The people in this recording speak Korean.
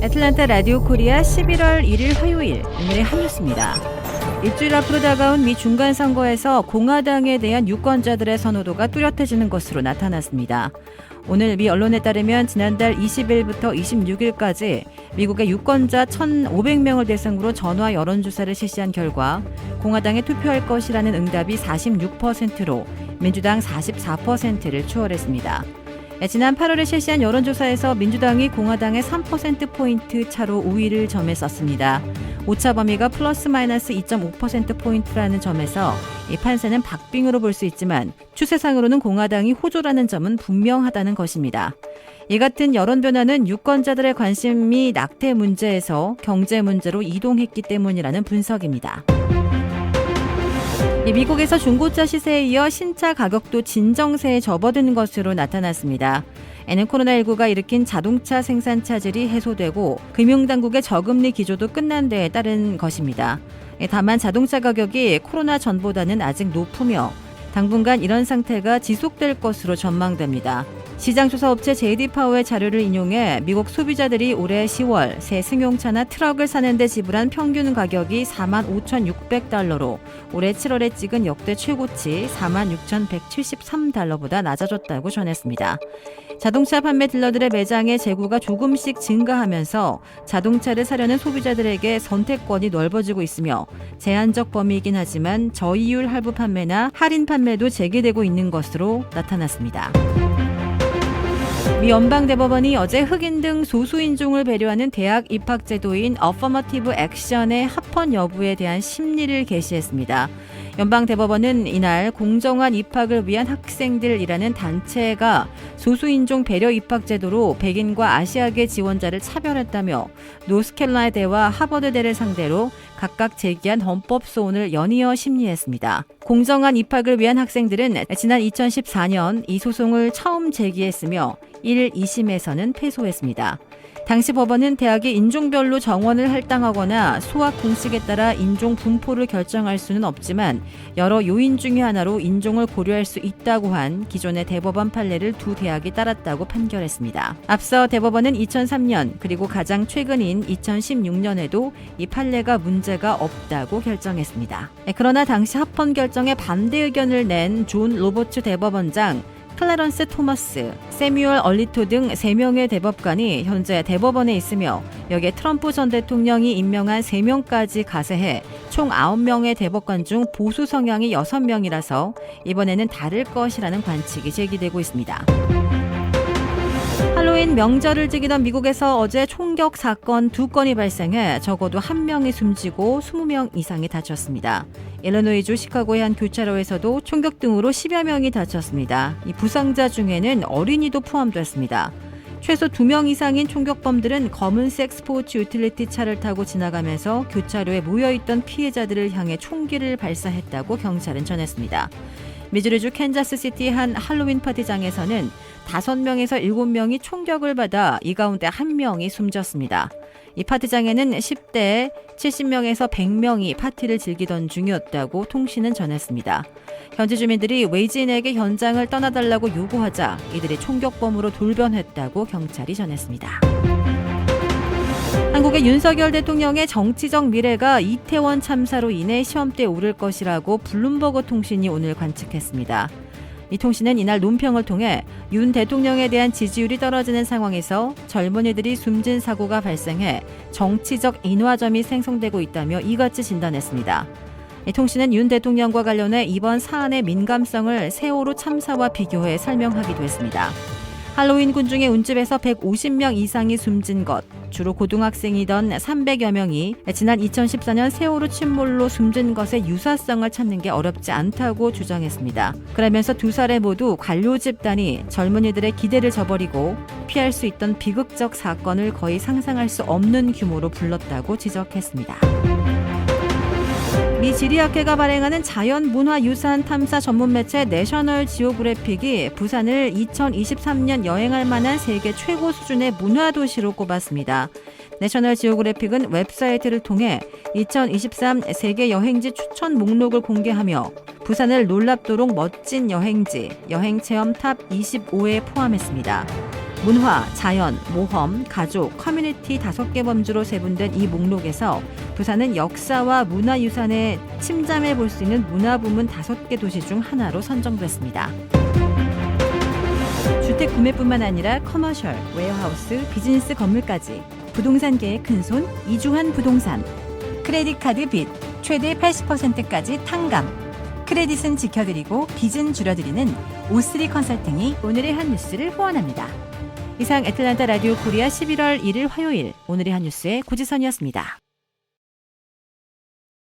애틀랜타 라디오 코리아 11월 1일 화요일 오늘의 한 뉴스입니다. 일주일 앞으로 다가온 미 중간선거에서 공화당에 대한 유권자들의 선호도가 뚜렷해지는 것으로 나타났습니다. 오늘 미 언론에 따르면 지난달 20일부터 26일까지 미국의 유권자 1,500명을 대상으로 전화 여론조사를 실시한 결과 공화당에 투표할 것이라는 응답이 46%로 민주당 44%를 추월했습니다. 지난 8월에 실시한 여론조사에서 민주당이 공화당의 3%포인트 차로 우위를 점했었습니다. 오차 범위가 플러스 마이너스 2.5%포인트라는 점에서 이 판세는 박빙으로 볼 수 있지만 추세상으로는 공화당이 호조라는 점은 분명하다는 것입니다. 이 같은 여론 변화는 유권자들의 관심이 낙태 문제에서 경제 문제로 이동했기 때문이라는 분석입니다. 미국에서 중고차 시세에 이어 신차 가격도 진정세에 접어든 것으로 나타났습니다. 이는 코로나19가 일으킨 자동차 생산 차질이 해소되고 금융당국의 저금리 기조도 끝난 데에 따른 것입니다. 다만 자동차 가격이 코로나 전보다는 아직 높으며 당분간 이런 상태가 지속될 것으로 전망됩니다. 시장조사업체 JD 파워의 자료를 인용해 미국 소비자들이 올해 10월 새 승용차나 트럭을 사는데 지불한 평균 가격이 45,600달러로 올해 7월에 찍은 역대 최고치 46,173달러보다 낮아졌다고 전했습니다. 자동차 판매 딜러들의 매장의 재고가 조금씩 증가하면서 자동차를 사려는 소비자들에게 선택권이 넓어지고 있으며 제한적 범위이긴 하지만 저이율 할부 판매나 할인 판매도 재개되고 있는 것으로 나타났습니다. 미 연방대법원이 어제 흑인 등 소수인종을 배려하는 대학 입학 제도인 어퍼머티브 액션의 합헌 여부에 대한 심리를 개시했습니다. 연방대법원은 이날 공정한 입학을 위한 학생들이라는 단체가 소수인종 배려 입학 제도로 백인과 아시아계 지원자를 차별했다며 노스캐롤라이나대와 하버드대를 상대로 각각 제기한 헌법 소원을 연이어 심리했습니다. 공정한 입학을 위한 학생들은 지난 2014년 이 소송을 처음 제기했으며 1, 2심에서는 패소했습니다. 당시 법원은 대학이 인종별로 정원을 할당하거나 수학 공식에 따라 인종 분포를 결정할 수는 없지만 여러 요인 중에 하나로 인종을 고려할 수 있다고 한 기존의 대법원 판례를 두 대학이 따랐다고 판결했습니다. 앞서 대법원은 2003년 그리고 가장 최근인 2016년에도 이 판례가 문제가 없다고 결정했습니다. 그러나 당시 합헌 결정에 반대 의견을 낸 존 로버츠 대법원장, 클래런스 토머스, 세뮤얼 얼리토 등 3명의 대법관이 현재 대법원에 있으며 여기에 트럼프 전 대통령이 임명한 3명까지 가세해 총 9명의 대법관 중 보수 성향이 6명이라서 이번에는 다를 것이라는 관측이 제기되고 있습니다. 할로윈 명절을 즐기던 미국에서 어제 총격 사건 2건이 발생해 적어도 1명이 숨지고 20명 이상이 다쳤습니다. 일리노이주 시카고의 한 교차로에서도 총격 등으로 10여 명이 다쳤습니다. 이 부상자 중에는 어린이도 포함됐습니다. 최소 2명 이상인 총격범들은 검은색 스포츠 유틸리티 차를 타고 지나가면서 교차로에 모여있던 피해자들을 향해 총기를 발사했다고 경찰은 전했습니다. 미주리주 캔자스시티의 한 할로윈 파티장에서는 5명에서 7명이 총격을 받아 이 가운데 1명이 숨졌습니다. 이 파티장에는 10대 70명에서 100명이 파티를 즐기던 중이었다고 통신은 전했습니다. 현지 주민들이 외지인에게 현장을 떠나달라고 요구하자 이들이 총격범으로 돌변했다고 경찰이 전했습니다. 한국의 윤석열 대통령의 정치적 미래가 이태원 참사로 인해 시험대에 오를 것이라고 블룸버그 통신이 오늘 관측했습니다. 이 통신은 이날 논평을 통해 윤 대통령에 대한 지지율이 떨어지는 상황에서 젊은이들이 숨진 사고가 발생해 정치적 인화점이 생성되고 있다며 이같이 진단했습니다. 이 통신은 윤 대통령과 관련해 이번 사안의 민감성을 세월호 참사와 비교해 설명하기도 했습니다. 할로윈 군중의 운집에서 150명 이상이 숨진 것, 주로 고등학생이던 300여 명이 지난 2014년 세월호 침몰로 숨진 것의 유사성을 찾는 게 어렵지 않다고 주장했습니다. 그러면서 두 사례 모두 관료 집단이 젊은이들의 기대를 저버리고 피할 수 있던 비극적 사건을 거의 상상할 수 없는 규모로 불렀다고 지적했습니다. 미 지리학회가 발행하는 자연문화유산 탐사 전문 매체 내셔널 지오그래픽이 부산을 2023년 여행할 만한 세계 최고 수준의 문화도시로 꼽았습니다. 내셔널 지오그래픽은 웹사이트를 통해 2023 세계 여행지 추천 목록을 공개하며 부산을 놀랍도록 멋진 여행지, 여행체험 탑 25에 포함했습니다. 문화, 자연, 모험, 가족, 커뮤니티 5개 범주로 세분된 이 목록에서 부산은 역사와 문화유산에 침잠해 볼 수 있는 문화부문 5개 도시 중 하나로 선정됐습니다. 주택 구매뿐만 아니라 커머셜, 웨어하우스, 비즈니스 건물까지 부동산계의 큰손 이주환 부동산. 크레딧 카드 빚 최대 80%까지 탕감. 크레딧은 지켜드리고 빚은 줄여드리는 O3 컨설팅이 오늘의 한 뉴스를 후원합니다. 이상 애틀란타 라디오 코리아 11월 1일 화요일 오늘의 한 뉴스의 고지선이었습니다.